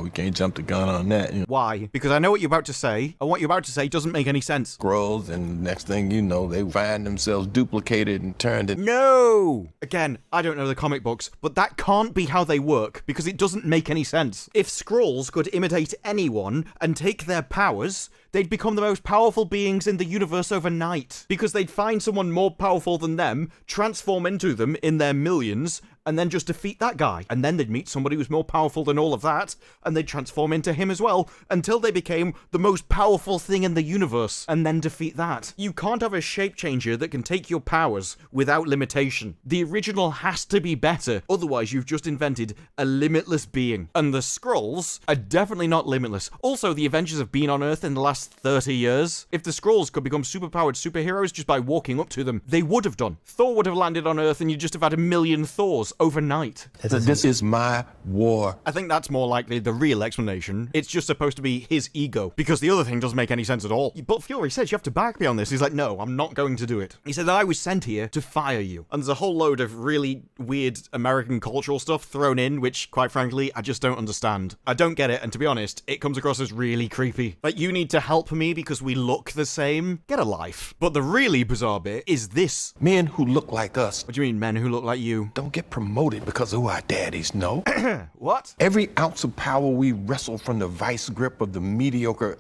[SPEAKER 3] we can't jump the gun on that. You know.
[SPEAKER 1] Why? Because I know what you're about to say, and what you're about to say doesn't make any sense.
[SPEAKER 3] Skrulls, and next thing you know, they find themselves duplicated and turned into...
[SPEAKER 1] No! Again, I don't know the comic books, but that can't be how they work, because it doesn't make any sense. If Skrulls could imitate anyone and take their powers, they'd become the most powerful beings in the universe overnight. Because they'd find someone more powerful than them, transform into them in their millions, and then just defeat that guy. And then they'd meet somebody who's more powerful than all of that, and they'd transform into him as well, until they became the most powerful thing in the universe, and then defeat that. You can't have a shape changer that can take your powers without limitation. The original has to be better, otherwise you've just invented a limitless being. And the Skrulls are definitely not limitless. Also, the Avengers have been on Earth in the last 30 years. If the Skrulls could become superpowered superheroes just by walking up to them, they would have done. Thor would have landed on Earth and you'd just have had a million Thors overnight.
[SPEAKER 3] This is my war.
[SPEAKER 1] I think that's more likely the real explanation. It's just supposed to be his ego, because the other thing doesn't make any sense at all. But Fury says, you have to back me on this. He's like, no, I'm not going to do it. He said that I was sent here to fire you. And there's a whole load of really weird American cultural stuff thrown in, which, quite frankly, I just don't understand. I don't get it, and to be honest, it comes across as really creepy. Like, you need to help me because we look the same? Get a life. But the really bizarre bit is this.
[SPEAKER 3] Men who look like us.
[SPEAKER 1] What do you mean, men who look like you?
[SPEAKER 3] Don't get promoted because of who our daddies know.
[SPEAKER 1] What?
[SPEAKER 3] Every ounce of power we wrestle from the vice grip of the mediocre.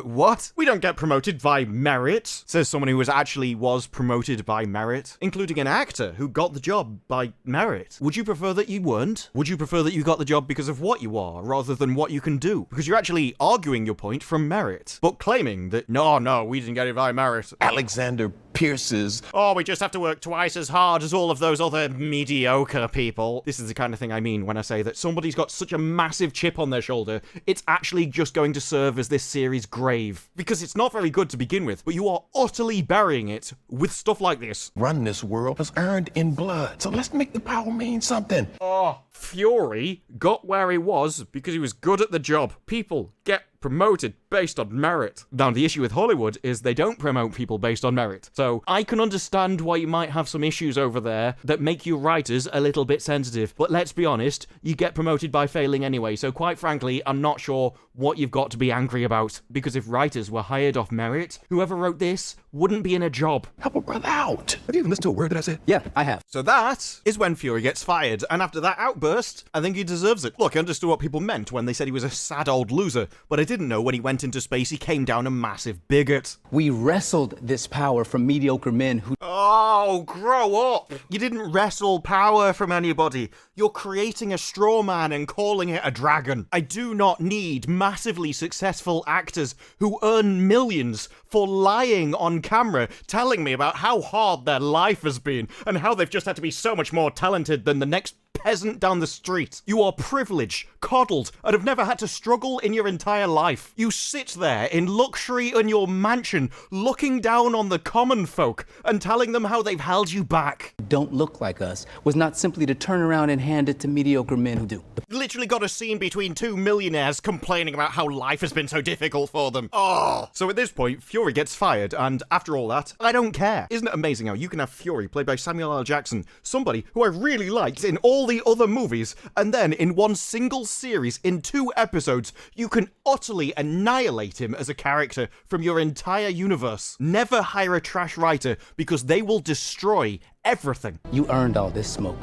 [SPEAKER 1] What? We don't get promoted by merit, says someone who was promoted by merit, including an actor who got the job by merit. Would you prefer that you weren't? Would you prefer that you got the job because of what you are, rather than what you can do? Because you're actually arguing your point from merit, but claiming that, no, we didn't get it by merit.
[SPEAKER 3] Alexander Pierce's.
[SPEAKER 1] Oh, we just have to work twice as hard as all of those other mediocre people. This is the kind of thing I mean when I say that somebody's got such a massive chip on their shoulder, it's actually just going to serve as this series' grave. Because it's not very good to begin with, but you are utterly burying it with stuff like this.
[SPEAKER 3] Run this world was earned in blood, so let's make the power mean something.
[SPEAKER 1] Oh, Fury got where he was because he was good at the job. People get promoted based on merit. Now, the issue with Hollywood is they don't promote people based on merit. So I can understand why you might have some issues over there that make you writers a little bit sensitive. But let's be honest, you get promoted by failing anyway. So quite frankly, I'm not sure what you've got to be angry about. Because if writers were hired off merit, whoever wrote this wouldn't be in a job.
[SPEAKER 3] Help a brother out. Have you even listened to a word that I said?
[SPEAKER 16] Yeah, I have.
[SPEAKER 1] So that is when Fury gets fired. And after that outburst, I think he deserves it. Look, I understood what people meant when they said he was a sad old loser. But I didn't know when he went into space, he came down a massive bigot.
[SPEAKER 16] We wrestled this power from mediocre men who...
[SPEAKER 1] Oh, grow up! You didn't wrestle power from anybody. You're creating a straw man and calling it a dragon. I do not need massively successful actors who earn millions for lying on camera, telling me about how hard their life has been and how they've just had to be so much more talented than the next peasant down the street. You are privileged, coddled, and have never had to struggle in your entire life. You sit there in luxury in your mansion, looking down on the common folk and telling them how they've held you back.
[SPEAKER 16] Don't look like us was not simply to turn around and hand it to mediocre men who do.
[SPEAKER 1] Literally got a scene between two millionaires complaining about how life has been so difficult for them. Oh! So at this point, Fury gets fired, and after all that, I don't care. Isn't it amazing how you can have Fury played by Samuel L. Jackson, somebody who I really liked in all the other movies, and then in one single series, in 2 episodes, you can utterly annihilate him as a character from your entire universe. Never hire a trash writer because they will destroy everything.
[SPEAKER 16] You earned all this smoke,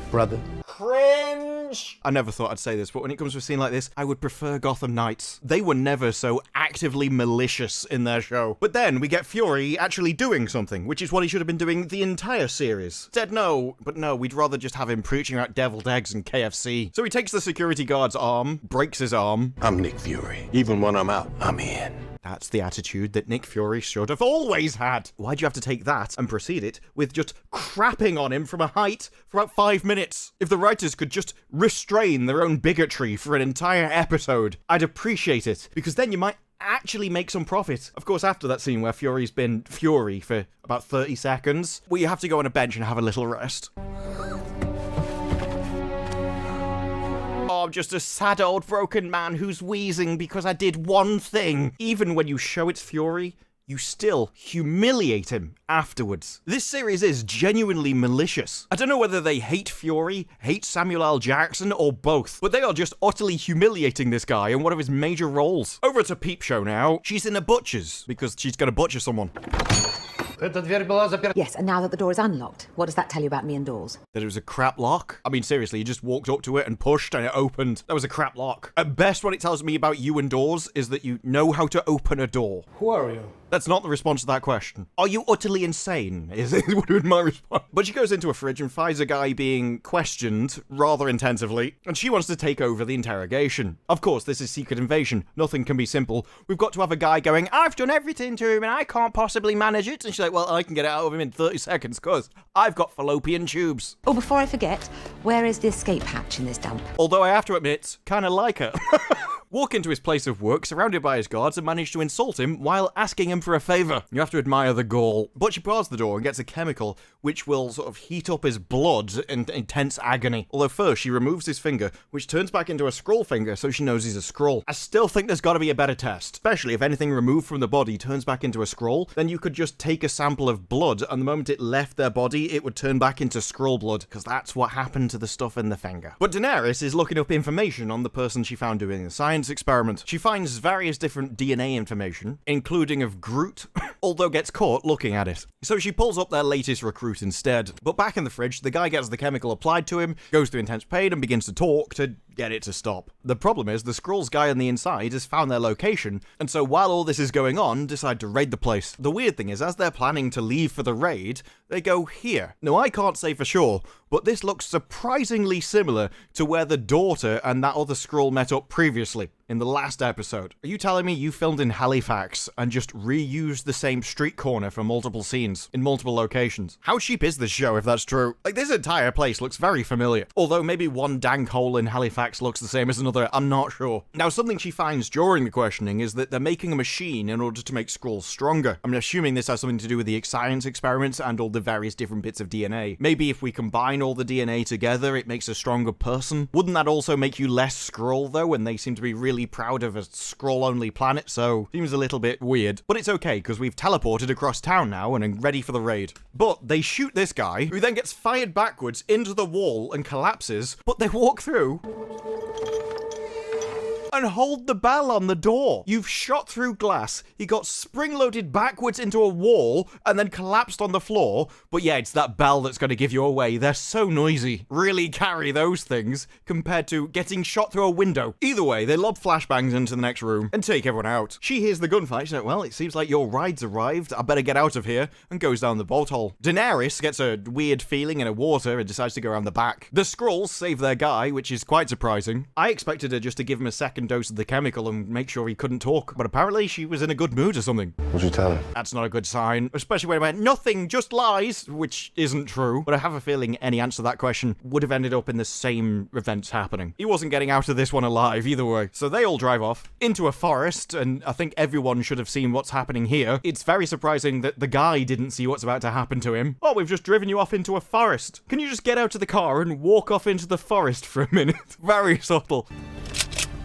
[SPEAKER 16] brother.
[SPEAKER 1] Cringe! I never thought I'd say this, but when it comes to a scene like this, I would prefer Gotham Knights. They were never so actively malicious in their show. But then we get Fury actually doing something, which is what he should have been doing the entire series. Said no, but no, we'd rather just have him preaching about deviled eggs and KFC. So he takes the security guard's arm, breaks his arm.
[SPEAKER 3] I'm Nick Fury. Even when I'm out, I'm in.
[SPEAKER 1] That's the attitude that Nick Fury should have always had. Why'd you have to take that and proceed it with just crapping on him from a height for about 5 minutes? If the writers could just restrain their own bigotry for an entire episode, I'd appreciate it, because then you might actually make some profit. Of course, after that scene where Fury's been Fury for about 30 seconds, well, you have to go on a bench and have a little rest. I'm just a sad old broken man who's wheezing because I did one thing. Even when you show it's Fury, you still humiliate him afterwards. This series is genuinely malicious. I don't know whether they hate Fury, hate Samuel L. Jackson, or both, but they are just utterly humiliating this guy in one of his major roles. Over at a peep show now, she's in a butcher's because she's gonna butcher someone.
[SPEAKER 17] Yes, and now that the door is unlocked, what does that tell you about me and doors?
[SPEAKER 1] That it was a crap lock? I mean, seriously, you just walked up to it and pushed and it opened. That was a crap lock. At best, what it tells me about you and doors is that you know how to open a door.
[SPEAKER 16] Who are you?
[SPEAKER 1] That's not the response to that question. Are you utterly insane? Would have been my response. But she goes into a fridge and finds a guy being questioned rather intensively, and she wants to take over the interrogation. Of course, this is Secret Invasion. Nothing can be simple. We've got to have a guy going, I've done everything to him and I can't possibly manage it. And she's like, well, I can get it out of him in 30 seconds because I've got fallopian tubes.
[SPEAKER 17] Oh, before I forget, where is the escape hatch in this dump?
[SPEAKER 1] Although I have to admit, kind of like her. Walk into his place of work, surrounded by his guards, and manage to insult him while asking him for a favour. You have to admire the gall. But she bars the door and gets a chemical which will sort of heat up his blood in intense agony. Although first she removes his finger, which turns back into a Skrull finger, so she knows he's a Skrull. I still think there's got to be a better test. Especially if anything removed from the body turns back into a Skrull, then you could just take a sample of blood, and the moment it left their body, it would turn back into Skrull blood, because that's what happened to the stuff in the finger. But Daenerys is looking up information on the person she found doing the science science experiment. She finds various different DNA information, including of Groot, although gets caught looking at it. So she pulls up their latest recruit instead. But back in the fridge, the guy gets the chemical applied to him, goes through intense pain, and begins to talk to get it to stop. The problem is the Skrulls guy on the inside has found their location, and so while all this is going on, decide to raid the place. The weird thing is, as they're planning to leave for the raid, they go here. Now, I can't say for sure, but this looks surprisingly similar to where the daughter and that other Skrull met up previously, in the last episode. Are you telling me you filmed in Halifax and just reused the same street corner for multiple scenes, in multiple locations? How cheap is this show, if that's true? Like, this entire place looks very familiar. Although maybe one dank hole in Halifax looks the same as another, I'm not sure. Now, something she finds during the questioning is that they're making a machine in order to make Skrulls stronger. I'm assuming this has something to do with the science experiments and all the various different bits of DNA. Maybe if we combine all the DNA together, it makes a stronger person. Wouldn't that also make you less Skrull, though, when they seem to be really proud of a Skrull-only planet, so seems a little bit weird. But it's okay, because we've teleported across town now and are ready for the raid. But they shoot this guy, who then gets fired backwards into the wall and collapses, but they walk through and hold the bell on the door. You've shot through glass, he got spring-loaded backwards into a wall, and then collapsed on the floor, but yeah, it's that bell that's going to give you away. They're so noisy. Really carry those things, compared to getting shot through a window. Either way, they lob flashbangs into the next room, and take everyone out. She hears the gunfight, she's like, well, it seems like your ride's arrived, I better get out of here, and goes down the bolt hole. Daenerys gets a weird feeling in her water and decides to go around the back. The Skrulls save their guy, which is quite surprising. I expected her just to give him a second dose of the chemical and make sure he couldn't talk, but apparently she was in a good mood or something.
[SPEAKER 11] What'd you tell him?
[SPEAKER 1] That's not a good sign, especially when I went, nothing, just lies, which isn't true, but I have a feeling any answer to that question would have ended up in the same events happening. He wasn't getting out of this one alive either way. So they all drive off into a forest, and I think everyone should have seen what's happening here. It's very surprising that the guy didn't see what's about to happen to him. Oh, we've just driven you off into a forest. Can you just get out of the car and walk off into the forest for a minute? Very subtle.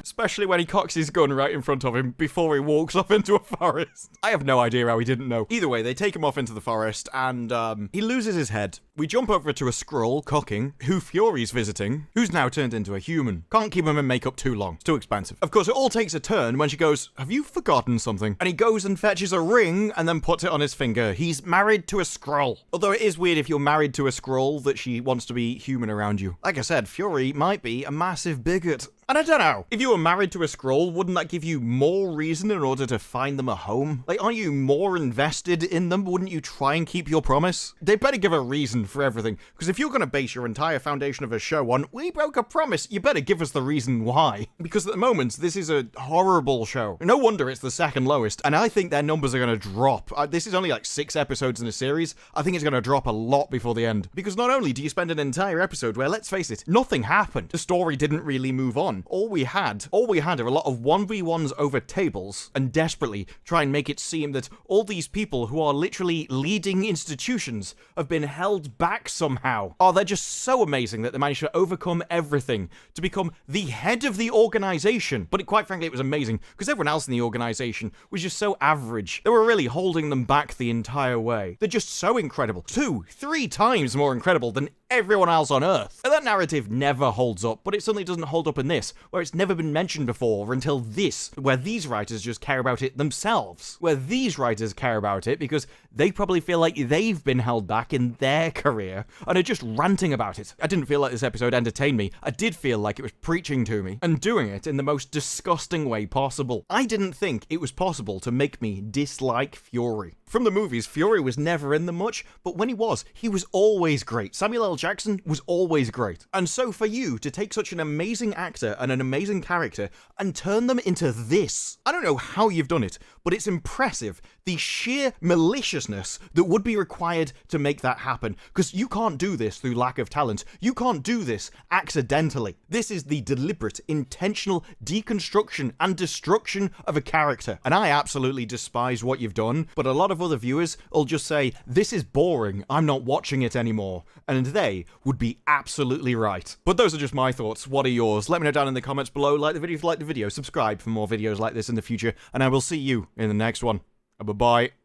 [SPEAKER 1] Especially when he cocks his gun right in front of him before he walks off into a forest. I have no idea how he didn't know. Either way, they take him off into the forest, and he loses his head. We jump over to a Skrull, cocking, who Fury's visiting, who's now turned into a human. Can't keep him in makeup too long. It's too expensive. Of course, it all takes a turn when she goes, have you forgotten something? And he goes and fetches a ring and then puts it on his finger. He's married to a Skrull. Although it is weird if you're married to a Skrull that she wants to be human around you. Like I said, Fury might be a massive bigot. And I don't know, if you were married to a Skrull, wouldn't that give you more reason in order to find them a home? Like, aren't you more invested in them? Wouldn't you try and keep your promise? They better give a reason for everything, because if you're going to base your entire foundation of a show on, we broke a promise, you better give us the reason why. Because at the moment, this is a horrible show. No wonder it's the second lowest, and I think their numbers are going to drop. This is only like 6 episodes in a series. I think it's going to drop a lot before the end. Because not only do you spend an entire episode where, let's face it, nothing happened. The story didn't really move on. All we had are a lot of 1v1s over tables, and desperately try and make it seem that all these people who are literally leading institutions have been held back somehow. Oh, they're just so amazing that they managed to overcome everything to become the head of the organization. But quite frankly, it was amazing, because everyone else in the organization was just so average. They were really holding them back the entire way. They're just so incredible. 2-3 times more incredible than everyone else on Earth. And that narrative never holds up, but it certainly doesn't hold up in this, where it's never been mentioned before until this, where these writers just care about it themselves. Where these writers care about it because they probably feel like they've been held back in their career and are just ranting about it. I didn't feel like this episode entertained me. I did feel like it was preaching to me and doing it in the most disgusting way possible. I didn't think it was possible to make me dislike Fury. From the movies, Fury was never in them much, but when he was always great. Samuel L. Jackson was always great. And so for you to take such an amazing actor and an amazing character and turn them into this, I don't know how you've done it, but it's impressive. The sheer maliciousness that would be required to make that happen, because you can't do this through lack of talent. You can't do this accidentally. This is the deliberate, intentional deconstruction and destruction of a character. And I absolutely despise what you've done, but a lot of other viewers will just say, this is boring, I'm not watching it anymore. And they would be absolutely right. But those are just my thoughts. What are yours? Let me know down in the comments below. Like the video if you like the video. Subscribe for more videos like this in the future. And I will see you in the next one. Bye-bye.